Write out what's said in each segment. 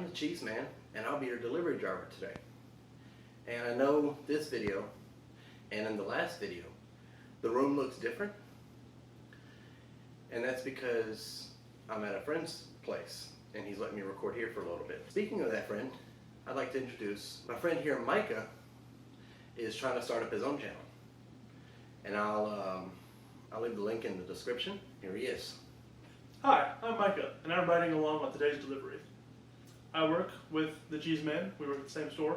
the Cheese Man, and I'll be your delivery driver today. And I know this video, and in the last video, the room looks different. And that's because I'm at a friend's place, and he's letting me record here for a little bit. Speaking of that friend, I'd like to introduce my friend here, Micah, is trying to start up his own channel. And I'll leave the link in the description. Here he is. Hi, I'm Micah, and I'm riding along on today's delivery. I work with the Cheese Man. We work at the same store,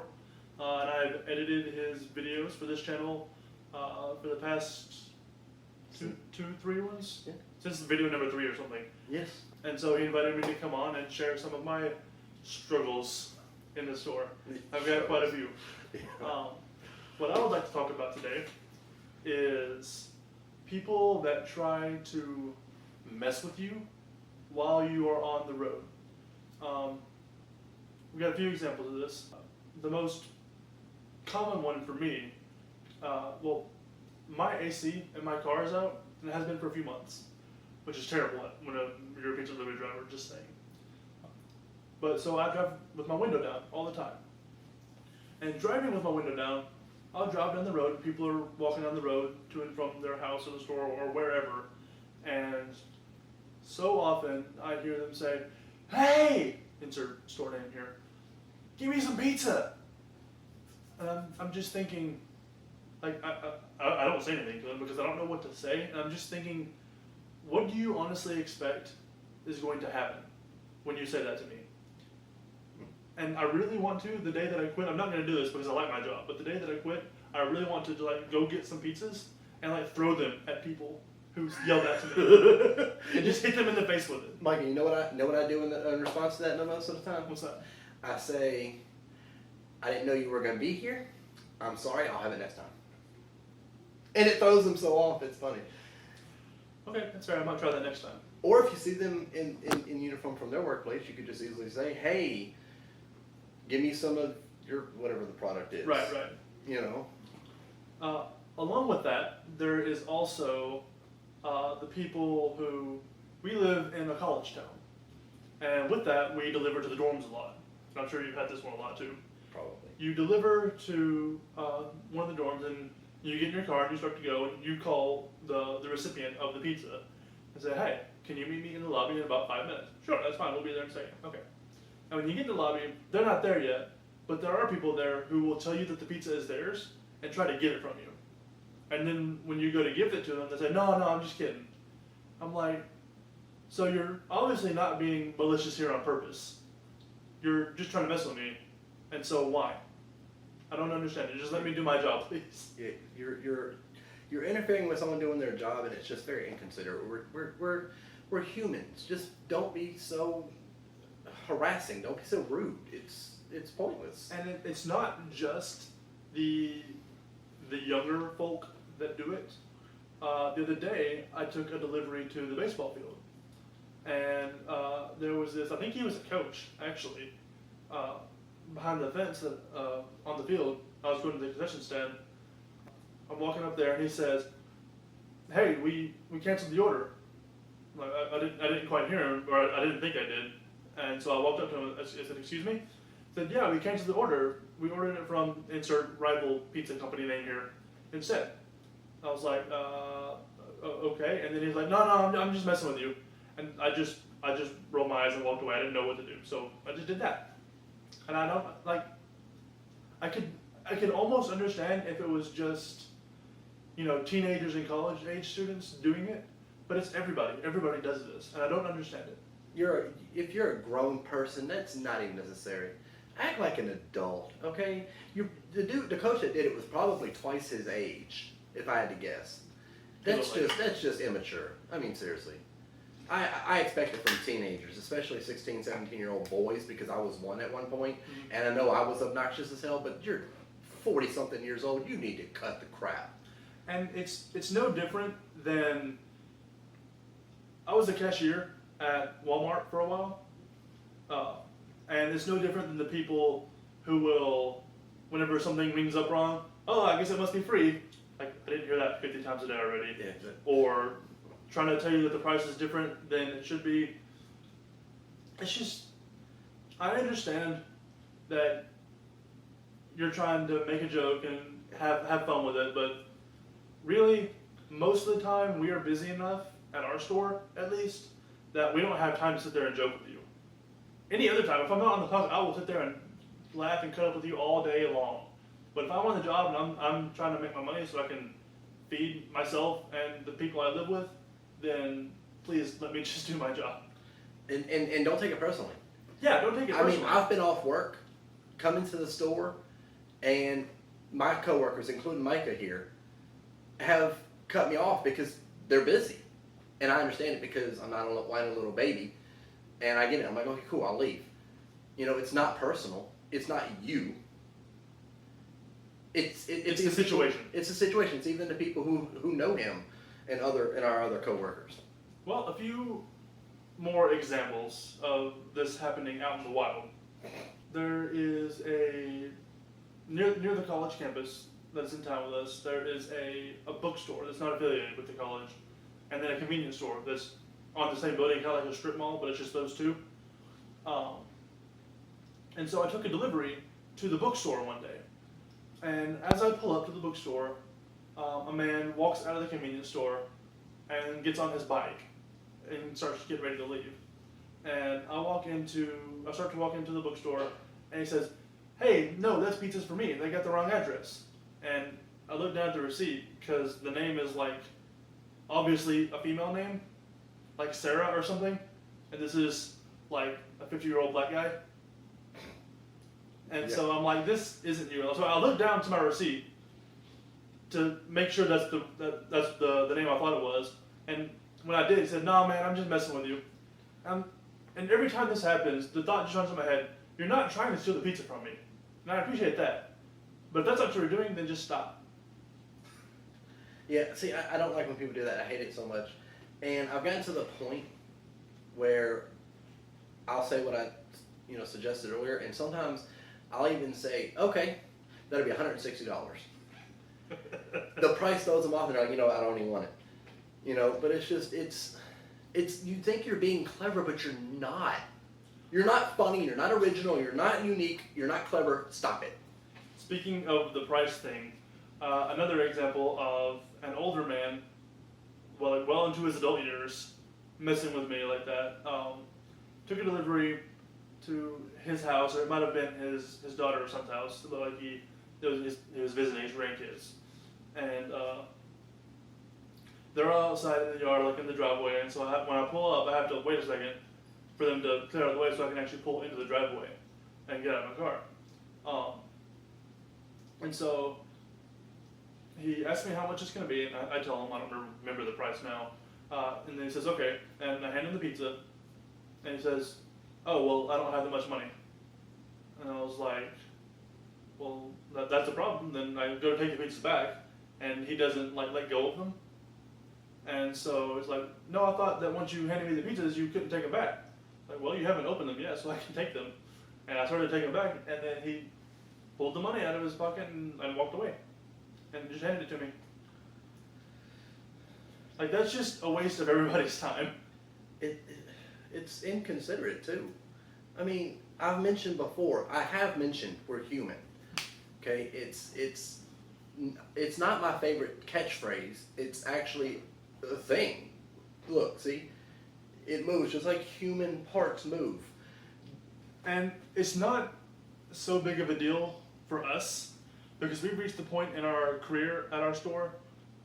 and I've edited his videos for this channel for the past three ones? Yeah. Since video number 3 or something. Yes. And so he invited me to come on and share some of my struggles in the store. I've got quite a few. Yeah. What I would like to talk about today is people that try to mess with you while you are on the road. We've got a few examples of this. The most common one for me, well, my AC in my car is out, and it has been for a few months, which is terrible when you're a pizza delivery driver, just saying. But so I drive with my window down all the time. And driving with my window down, I'll drive down the road, and people are walking down the road to and from their house or the store or wherever, and so often I hear them say, "Hey," insert store name here, "give me some pizza." And I'm just thinking, like, I don't say anything to them because I don't know what to say, and I'm just thinking, what do you honestly expect is going to happen when you say that to me? And I really want to, the day that I quit, I'm not going to do this because I like my job, but the day that I quit, I really want to like go get some pizzas and like throw them at people who yelled at me and just hit them in the face with it. Mikey, you know what I do in response to that most of the time? What's that? I say, "I didn't know you were going to be here. I'm sorry, I'll have it next time." And it throws them so off, it's funny. Okay, that's fair. I might try that next time. Or if you see them in uniform from their workplace, you could just easily say, "Hey, give me some of your whatever the product is." Right. You know. Along with that, there is also the people who, we live in a college town. And with that, we deliver to the dorms a lot. I'm sure you've had this one a lot too. Probably. You deliver to one of the dorms and you get in your car and you start to go and you call the recipient of the pizza and say, "Hey, can you meet me in the lobby in about 5 minutes?" "Sure, that's fine, we'll be there in a second." Okay. And when you get in the lobby, they're not there yet, but there are people there who will tell you that the pizza is theirs and try to get it from you. And then when you go to give it to them, they say, no, I'm just kidding." I'm like, so you're obviously not being malicious here on purpose. You're just trying to mess with me, and so why? I don't understand it. Just let me do my job, please. Yeah, you're interfering with someone doing their job, and it's just very inconsiderate. We're humans. Just don't be so harassing. Don't be so rude. It's pointless. And it's not just the younger folk that do it. The other day, I took a delivery to the baseball field, and there was this, I think he was a coach, actually, behind the fence on the field. I was going to the concession stand. I'm walking up there, and he says, "Hey, we canceled the order." Like, I didn't quite hear him, or I didn't think I did. And so I walked up to him, I said, "Excuse me?" He said, "Yeah, we canceled the order. We ordered it from insert rival pizza company name here instead." I was like, okay. And then he's like, no, I'm just messing with you. And I just rolled my eyes and walked away. I didn't know what to do. So I just did that. And I don't, like, I could almost understand if it was just, teenagers and college age students doing it, but it's everybody. Everybody does this, and I don't understand it. If you're a grown person, that's not even necessary. Act like an adult, okay? The coach that did it was probably twice his age, if I had to guess. That's just immature. I mean, seriously. I expect it from teenagers, especially 16, 17-year-old boys, because I was one at one point, and I know I was obnoxious as hell, but you're 40-something years old, you need to cut the crap. And it's no different than, I was a cashier at Walmart for a while, and it's no different than the people who will, whenever something rings up wrong, "Oh, I guess it must be free." Like, I didn't hear that 50 times a day already. Yeah, or trying to tell you that the price is different than it should be. It's just, I understand that you're trying to make a joke and have fun with it, but really, most of the time we are busy enough at our store, at least, that we don't have time to sit there and joke with you. Any other time, if I'm not on the clock, I will sit there and laugh and cut up with you all day long. But if I'm on the job and I'm trying to make my money so I can feed myself and the people I live with, then please let me just do my job. And don't take it personally. Yeah, don't take it personally. I mean, I've been off work, come into the store, and my coworkers, including Micah here, have cut me off because they're busy. And I understand it because I'm not a whiny little baby. And I get it. I'm like, okay, cool, I'll leave. You know, it's not personal. It's not you. It's a situation. It's a situation. It's even the people who know him and our other coworkers. Well, a few more examples of this happening out in the wild. There is near the college campus that's in town with us, there is a bookstore that's not affiliated with the college, and then a convenience store that's on the same building, kind of like a strip mall, but it's just those two. And so I took a delivery to the bookstore one day, and as I pull up to the bookstore, a man walks out of the convenience store and gets on his bike and starts getting ready to leave. And I start to walk into the bookstore, and he says, "Hey, no, that's pizza's for me. They got the wrong address." And I look down at the receipt because the name is like obviously a female name, like Sarah or something, and this is like a 50-year-old black guy. And so I'm like, this isn't you. So I look down to my receipt to make sure that's the name I thought it was. And when I did, he said, "No, man, I'm just messing with you." And every time this happens, the thought just runs in my head, you're not trying to steal the pizza from me. And I appreciate that. But if that's what you're doing, then just stop. Yeah, see, I don't like when people do that. I hate it so much. And I've gotten to the point where I'll say what I suggested earlier, and sometimes I'll even say, okay, that'll be $160. The price throws them off, and they're like, I don't even want it. But it's just, it's you think you're being clever, but you're not. You're not funny, you're not original, you're not unique, you're not clever. Stop it. Speaking of the price thing, another example of an older man, well into his adult years, messing with me like that. Took a delivery to his house, or it might have been his daughter or son's house. It looked like he was visiting his grandkids, and they're all outside in the yard, like in the driveway. And so when I pull up, I have to wait a second for them to clear out the way so I can actually pull into the driveway and get out of my car. And so he asked me how much it's going to be, and I tell him I don't remember the price now. And then he says, okay, and I hand him the pizza, and he says, "Oh, well, I don't have that much money." And I was like, well, that's a problem. Then I go take the pizzas back, and he doesn't let go of them. And so it's like, no, I thought that once you handed me the pizzas, you couldn't take them back. Like, well, you haven't opened them yet, so I can take them. And I started taking them back, and then he pulled the money out of his pocket and walked away, and just handed it to me. Like, that's just a waste of everybody's time. It's inconsiderate too. I mean, I have mentioned we're human. Okay, it's not my favorite catchphrase. It's actually a thing. Look, see, it moves just like human parts move. And it's not so big of a deal for us because we've reached the point in our career at our store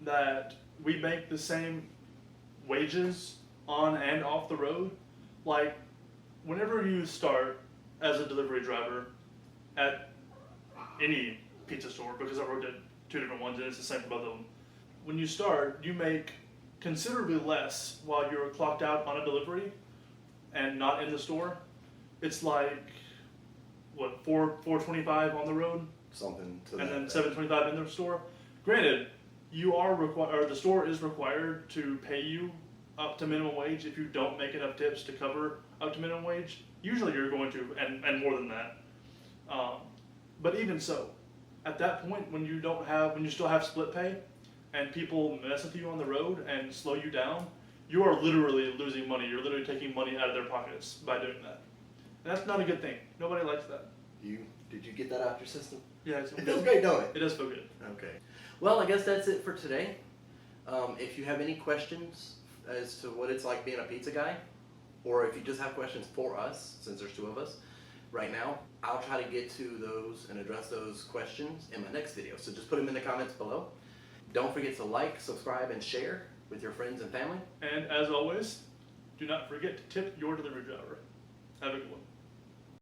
that we make the same wages on and off the road. Like, whenever you start as a delivery driver at any pizza store, because I worked at two different ones and it's the same for both of them, when you start, you make considerably less while you're clocked out on a delivery and not in the store. It's like, what, $4.25 on the road? Something to and that. And then $7.25 in the store. Granted, the store is required to pay you up to minimum wage if you don't make enough tips to cover up to minimum wage. Usually you're going to, and more than that. But even so, at that point when you still have split pay, and people mess with you on the road and slow you down, you are literally losing money. You're literally taking money out of their pockets by doing that. And that's not a good thing. Nobody likes that. Did you get that out your system? Yeah, It feels great, don't it? It does feel good. Okay. Well, I guess that's it for today. If you have any questions as to what it's like being a pizza guy, or if you just have questions for us, since there's two of us right now, I'll try to get to those and address those questions in my next video. So just put them in the comments below. Don't forget to like, subscribe, and share with your friends and family. And as always, do not forget to tip your delivery driver. Have a good one.